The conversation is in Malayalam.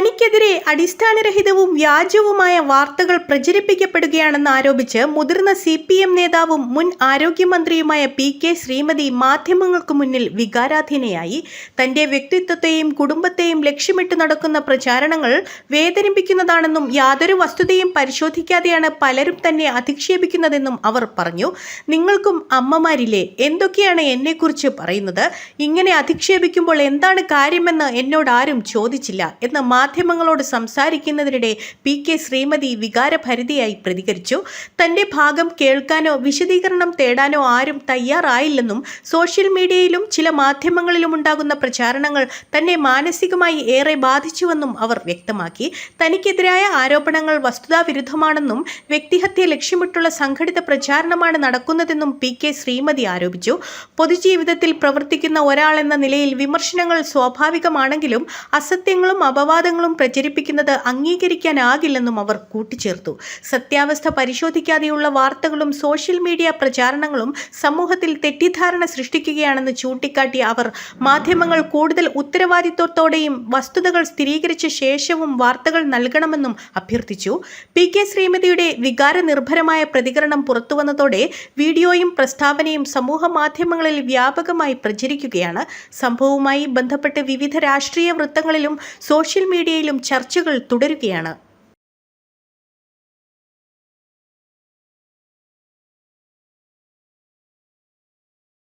തനിക്കെതിരെ അടിസ്ഥാനരഹിതവും വ്യാജവുമായ വാർത്തകൾ പ്രചരിപ്പിക്കപ്പെടുകയാണെന്ന് ആരോപിച്ച് മുതിർന്ന CPM നേതാവും മുൻ ആരോഗ്യമന്ത്രിയുമായ PK ശ്രീമതി മാധ്യമങ്ങൾക്ക് മുന്നിൽ വികാരാധീനയായി. തന്റെ വ്യക്തിത്വത്തെയും കുടുംബത്തെയും ലക്ഷ്യമിട്ട് നടക്കുന്ന പ്രചാരണങ്ങൾ വേദനിപ്പിക്കുന്നതാണെന്നും യാതൊരു വസ്തുതയും പരിശോധിക്കാതെയാണ് പലരും തന്നെ അധിക്ഷേപിക്കുന്നതെന്നും അവർ പറഞ്ഞു. നിങ്ങൾക്കും അമ്മമാരില്ലേ? എന്തൊക്കെയാണ് എന്നെക്കുറിച്ച് പറയുന്നത്? ഇങ്ങനെ അധിക്ഷേപിക്കുമ്പോൾ എന്താണ് കാര്യമെന്ന് എന്നോട് ആരും ചോദിച്ചില്ല എന്ന് മാധ്യമങ്ങളോട് സംസാരിക്കുന്നതിനിടെ PK ശ്രീമതി വികാരഭരിതയായി പ്രതികരിച്ചു. തന്റെ ഭാഗം കേൾക്കാനോ വിശദീകരണം തേടാനോ ആരും തയ്യാറായില്ലെന്നും സോഷ്യൽ മീഡിയയിലും ചില മാധ്യമങ്ങളിലും ഉണ്ടാകുന്ന പ്രചാരണങ്ങൾ തന്നെ മാനസികമായി ഏറെ ബാധിച്ചുവെന്നും അവർ വ്യക്തമാക്കി. തനിക്കെതിരായ ആരോപണങ്ങൾ വസ്തുതാവിരുദ്ധമാണെന്നും വ്യക്തിഹത്യ ലക്ഷ്യമിട്ടുള്ള സംഘടിത പ്രചാരണമാണ് നടക്കുന്നതെന്നും PK ശ്രീമതി ആരോപിച്ചു. പൊതുജീവിതത്തിൽ പ്രവർത്തിക്കുന്ന ഒരാളെന്ന നിലയിൽ വിമർശനങ്ങൾ സ്വാഭാവികമാണെങ്കിലും അസത്യങ്ങളും അപവാദങ്ങളും പ്രചരിപ്പിക്കുന്നത് അംഗീകരിക്കാനാകില്ലെന്നും അവർ കൂട്ടിച്ചേർത്തു. സത്യാവസ്ഥ പരിശോധിക്കാതെയുള്ള വാർത്തകളും സോഷ്യൽ മീഡിയ പ്രചാരണങ്ങളും സമൂഹത്തിൽ തെറ്റിദ്ധാരണ സൃഷ്ടിക്കുകയാണെന്ന് ചൂണ്ടിക്കാട്ടിയ അവർ മാധ്യമങ്ങൾ കൂടുതൽ ഉത്തരവാദിത്വത്തോടെയും വസ്തുതകൾ സ്ഥിരീകരിച്ച ശേഷവും വാർത്തകൾ നൽകണമെന്നും അഭ്യർത്ഥിച്ചു. PK ശ്രീമതിയുടെ വികാരനിർഭരമായ പ്രതികരണം പുറത്തുവന്നതോടെ വീഡിയോയും പ്രസ്താവനയും സമൂഹ മാധ്യമങ്ങളിൽ വ്യാപകമായി പ്രചരിക്കുകയാണ്. സംഭവവുമായി ബന്ധപ്പെട്ട് വിവിധ രാഷ്ട്രീയ വൃത്തങ്ങളിലും സോഷ്യൽ മീഡിയയിലും ചർച്ചകൾ തുടരുകയാണ്.